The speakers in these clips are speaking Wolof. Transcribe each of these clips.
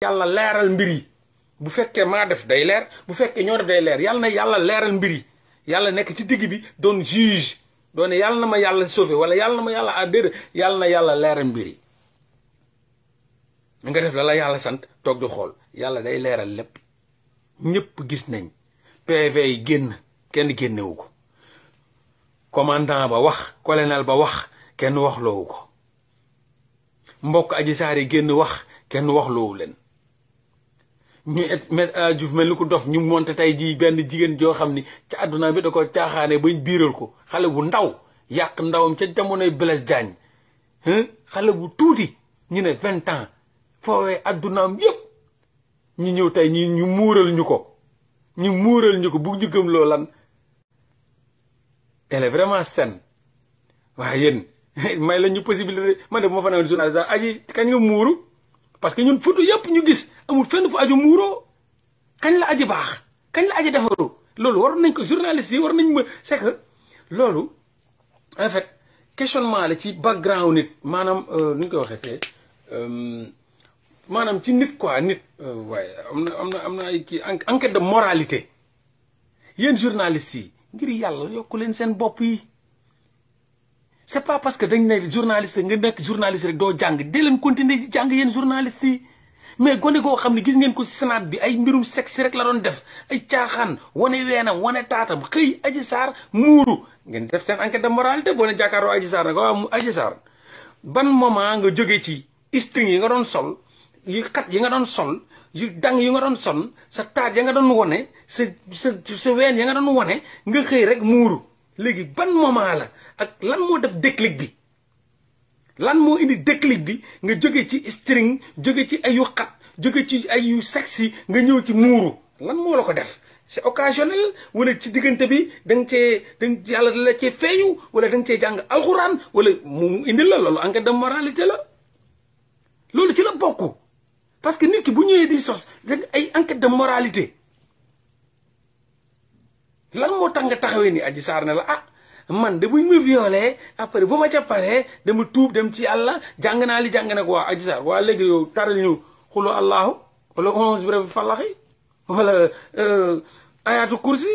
yàlla leeral mbir yi bu fekkee maa def day leer bu fekkee ñoo def day leer yàlla na yàlla leeral mbir yi yàlla nekk ci digg bi doon juge doone yàlla na ma yàlla sauvé wala yàlla na ma yàlla addéer yàlla na yàlla leeral mbir yi nga def la yàlla sant toog di xool yàlla day leeral lépp ñëpp gis nañ PV yi génn kenn génnewu ko commandant ba wax colonel ba wax kenn waxloowu ko mbokk Adji Sarr yi génn wax kenn waxloowu leen ñu Diouf mel ni ko dof ñu monté tey jii benn jigéen joo xam ni ca àdduna bi da ko caaxaane bañ biiral ko xale bu ndaw yàq ndawam ca jamonoy Blaise Diagne xale bu tuuti ñu ne 20 ans foowee addunaam yëpp ñu ñëw tey ñu muural ñu ko bu ñu gëm loo lan elle est vraiment saine waaye yéen may la ñu possibilité man de bu ma fa newoon journaliste aji kañ nga muuru parce que ñun photo yëpp ñu gis amul fenn fu aju muuroo kañ la aji baax kañ la aji defaru loolu war nañ ko journaliste yi war nañ ma c'est que loolu en fait questionnement la ci background nit maanaam nu ñu koy waxee tey maanaam ci nit quoi nit waaye am na ay kii enquête de moralité yéen journalistes yi ngir yàlla yokku leen seen bopp yi c'est pas parce que dañ ne journaliste nga nekk journaliste rek doo jàng dee leen continuer di jàng yéen journalistes yi mais gone goo xam ne gis ngeen ko ci Sénat bi ay mbirum sexe rek la doon def ay caaxaan wane weenam wane taatam xëy Adji Sarr muuru ngeen def seen enquête de moralité boo ne jàkkaaroo Adji Sarr nag waaw Adji Sarr ban moment nga jóge ci string yi nga doon sol yu xat yi nga doon sol yu dang yi nga doon son sa taat ya nga doon wone sa ween ya nga doon wone nga xëy rek muuru léegi ban moment la ak lan moo def déclic bi lan moo indi déclic bi nga jóge ci string jóge ci ay yu xat jóge ci ay yu sexy nga ñëw ci muuru lan moo la ko def c'est occasionnel wala ci diggante bi yàlla da la cee feeñu wala da nga cee jàng alxuraan wala mu indi la loolu enquête de moralité la loolu ci la bokk parce que nit ki bu ñëwee di sos rek ay enquête de moralité lan moo tax nga taxawee ni Adji Sarr ne la ah man de buñ ma violé après bu ma ca paree dama tuub dem ci yàlla jàng naa li jàng nag waa Adji Sarr waa léegi yow taral ñu xulu allahu wala 11 bi rabbi fallaxi wala ayatu kursi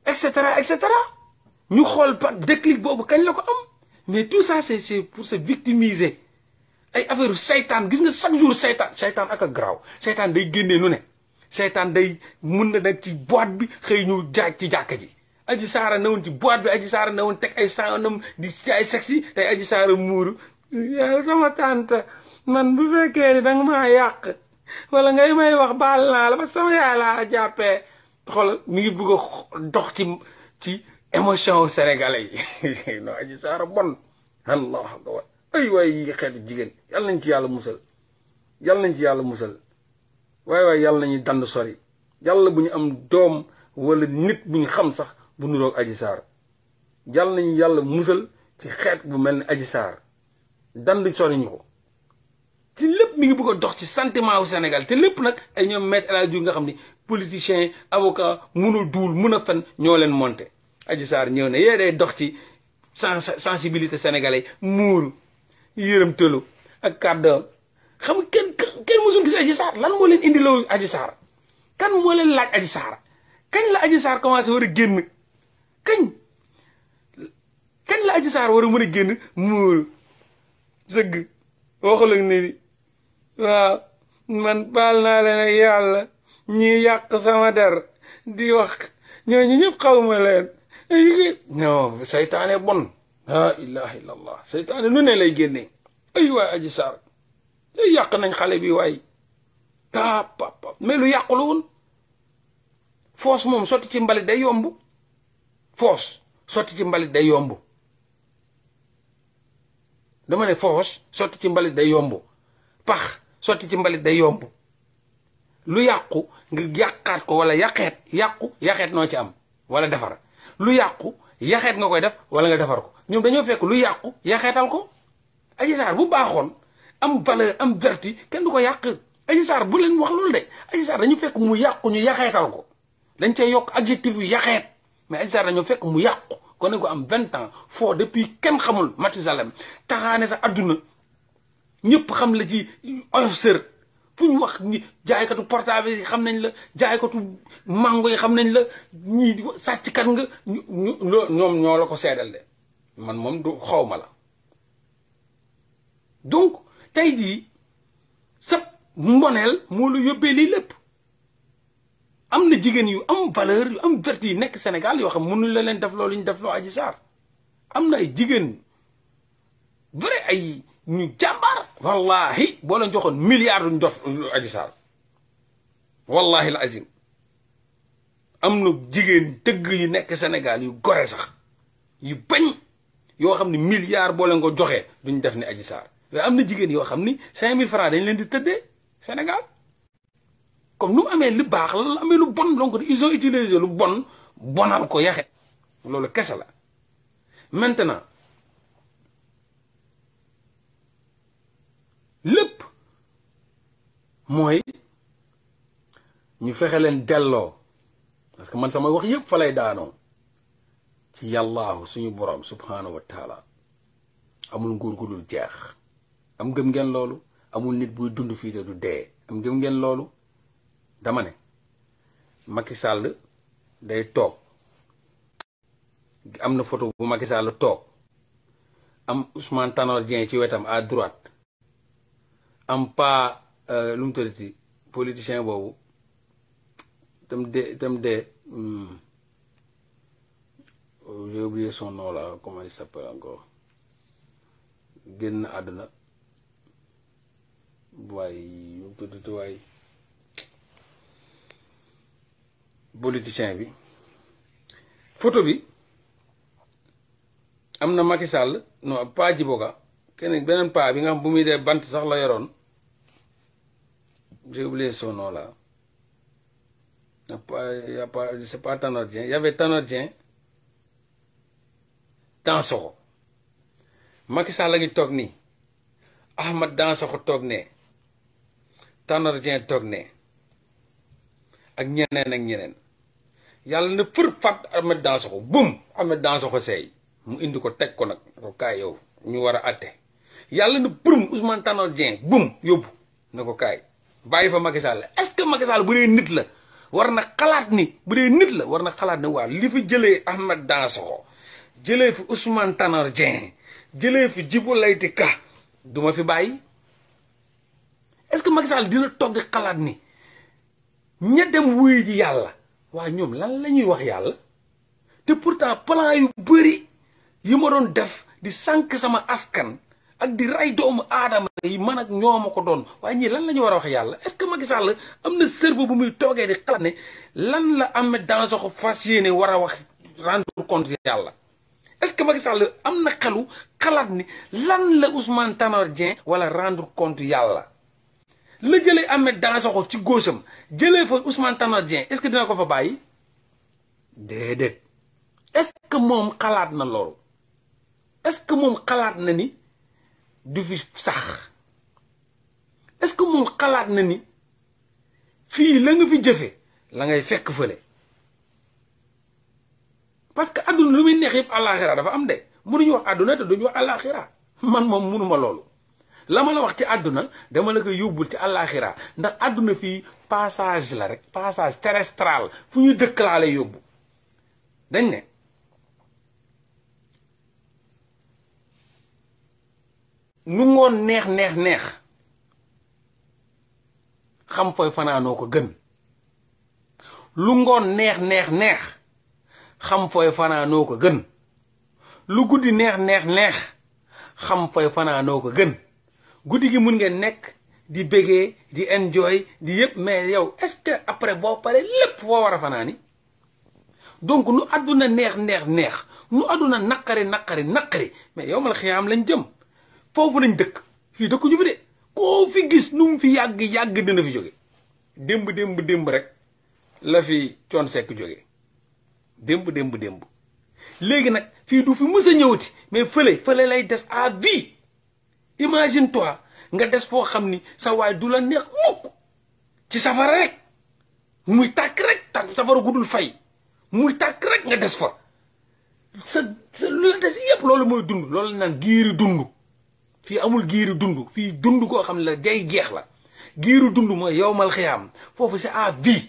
et cetera ñu xool par déclic boobu kañ la ko am mais tout ça c'est pour se victimiser ay affaire seytaan gis nga chaque jour seytaan ak a garaaw seytaan day génnee nu ne seytaan day mun na nekk ci boîte bi xëy ñu jaaj ci jàkka ji Adji Sarr na woon ci boîte bi Adji Sarr na woon teg ay sanam di ay sexy tey Adji Sarr muuru yow sama tante man bu fekkee ni danga maa yàq wala ngay may wax baal naa la parce que sama yaay laa la jàppee xool mi ngi bëgg a dox ci émotion sénégalais yi non Adji Sarr bon allah akbar ay waay yi xeetu jigéen yàlla nañ ci yàlla musal waay yàlla nañu dand sori yàlla bu ñu am doom wala nit bu ñu xam sax bu nuroog Adji Sarr yàlla nañu yàlla musal ci xeet bu mel ni Adji Sarr dand sori ñu ko ci lépp mi ngi bëgg a dox ci sentiment wu Sénégal te lépp nag ay ñoom maître El Hadji Diouf nga xam ni politicien avocat mun a duul mun a fen ñoo leen monté Adji Sarr ñëw ne yee day dox ci sensibilité sénégalais muuru yërëm tëlu ak kàddoom xam nga kenn musul gis Adji Sarr lan moo leen indi loo Adji Sarr kan moo leen laaj Adji Sarr kañ la Adji Sarr commencé war a génn kañ la Adji Sarr war a mën a génn muuru sëgg waxul ak ni waaw man baal naa leen ak yàlla ñi yàq sama der di wax ñooñu ñëpp xawma leen non seytaane bon la ilaha illallah seytaane nu ne lay génnee ay waay Adji Sarr ay yàq nañ xale bi waay pap mais lu yàqu la woon foos moom sotti ci mbalit day yomb foos sotti ci mbalit day yomb dama ne foos sotti ci mbalit day yomb pax sotti ci mbalit day yomb lu yàqu nga yàqaat ko wala yaxeet noo ci am wala defar lu yàqu yaxeet nga koy def wala nga defar ko ñoom dañoo fekk lu yàqu yaxeetal ko Adji Sarr bu baaxoon am valeur am vertu kenn du ko yàq Adji Sarr bu leen wax loolu de Adji Sarr dañu fekk mu yàqu ñu yaxeetal ko dañ cee yokk adjectif yu yaxeet mais Adji Sarr dañoo fekk mu yàqu kon ne ko am 20 ans foo depuis kenn xamul Mathusalem taxaane sa adduna ñëpp xam la ci oyof sër fu ñu wax ñi jaaykatu portable yi xam nañ la jaaykatu mango yi xam nañ la ñii sàcckat nga ñoom ñoo la ko seedal de man moom du xawma la donc tey jii sa mboneel moo la yóbbee lii lépp am na jigéen yu am valeur yu am vertu yi nekk Sénégal yoo xam mënuñ la leen def loolu ñu def loo Adji Sarr am na ay jigéen vrai ay ñu jàmbaar wallahi boo leen joxoon milliard duñ jox Adji Sarr wallahi la azim am na jigéen dëgg yu nekk Sénégal yu gore sax yu bañ yoo xam ne milliard boo leen ko joxee duñ def ni Adji Sarr waaye am na jigéen yoo xam ni 5000 francs dañ leen di tëddee Sénégal comme nu mu amee lu baax la amee lu bon donc ils ont utilisé lu bon bonal ko yaxe loolu kese la maintenant lépp mooy ñu fexe leen delloo parce que man sama wax yëpp fa lay daanoo ci yàllaahu suñu borom subhanahu wa taala amul nguur gu dul jeex am gëm ngeen loolu amul nit buy dund fii te du dee am gëm ngeen loolu dama ne Macky Sall day toog am na photo bu Macky Sall toog am Ousmane Tanor Dieng ci wetam à droite am pas lu mu tuddati politicien boobu tam de j'ai oublié son nom là comment il s'appelle encore génn àdduna waaye lu mu tuddati waaye politicien bi photo bi am na Macky Sall non pas Djiboka keneen beneen paa bi nga xam bu muy dee bant sax la yoroon j'ai oublié son nom là c'est pas Tanor Dieng y avait Tanor Dieng Dansokho Macky Sall la ngi toog nii Ahmed Dansokho toog ne Tanor Dieng toog ne ak ñeneen yàlla na fër fat Ahmed Dansokho bum Ahmed Dansokho seey mu indi ko teg ko nag ko kaay yow ñu war a atte yàlla na përum Ousmane Tanor Dieng bum yóbbu na ko kaay bàyyi fa Macky Sall est-ce que Macky Sall bu dee nit la war na xalaat ni bu dee nit la war na xalaat ne waa li fi jëlee Ahmed Dansokho jëlee fi Ousmane Tanor Dieng jëlee fi Djibo Leyti Ka du ma fi bàyyi est-ce que Macky Sall dina toog di xalaat ni ña dem wuyu ji yàlla waa ñoom lan la ñuy wax yàlla te pourtant plan yu bëri yi ma doon def di sànq sama askan ak di rey doomu aadama yi man ak ñooma ko doon waaye ñii lan la ñu war a wax yàlla est-ce que Macky Sall am na cerveau bu muy toogee di xalaat ne lan la Ahmed Dansokho fas yéene war a wax rendre compte yàlla est-ce que Macky Sall am na xelu xalaat ni lan la Ousmane Tanor Dieng wala rendre compte yàlla la jëlee Ahmed Dansokho ci góosam jëlee fa Ousmane Tanor Dieng est-ce que dina ko fa bàyyi déedéet est-ce que moom xalaat na loolu est-ce que moom xalaat na ni du fi sax est-ce que moom xalaat na ni fii la nga fi jëfe la ngay fekk fële parce que àdduna lu muy neex yëpp àllaaxira dafa am de mënuñu wax àdduna te duñu wax àllaaxira man moom mënuma loolu la ma la wax ci àdduna dama la ko yóbbul ci àllaaxira ndax àdduna fii passage la rek passage terrestral fu ñu dëkk laa lay yóbbu dañ ne nu ngoon neex xam fooy fanaanoo ko gën lu ngoon neex xam fooy fanaanoo ko gën lu guddi neex xam fooy fanaanoo ko gën guddi gi mun ngeen nekk di bégee di enjoy di yëpp mais yow est-ce que après boo paree lépp foo war a fanaani donc nu àdduna neex nu àdduna naqari mais yow mal xiyaam lañ jëm foofu lañ dëkk fii dëkkuñu fi de koo fi gis nu mu fi yàgg dina fi jóge démb rek la fi Thione Seck jóge démb léegi nag fii du fi mës a ñëwati mais fële lay des à vie imagine toi nga des foo xam ni sa waay du la neex mukk ci safara rek muy tàkk rek safara gudul fay muy tàkk rek nga des fa sa lu la des yëpp loolu mooy dund loolu naan giiri dund fii amul giiru dund fii dund koo xam ne la day jeex la giiru dund mooy yowmal xiyaam foofu c'est à vie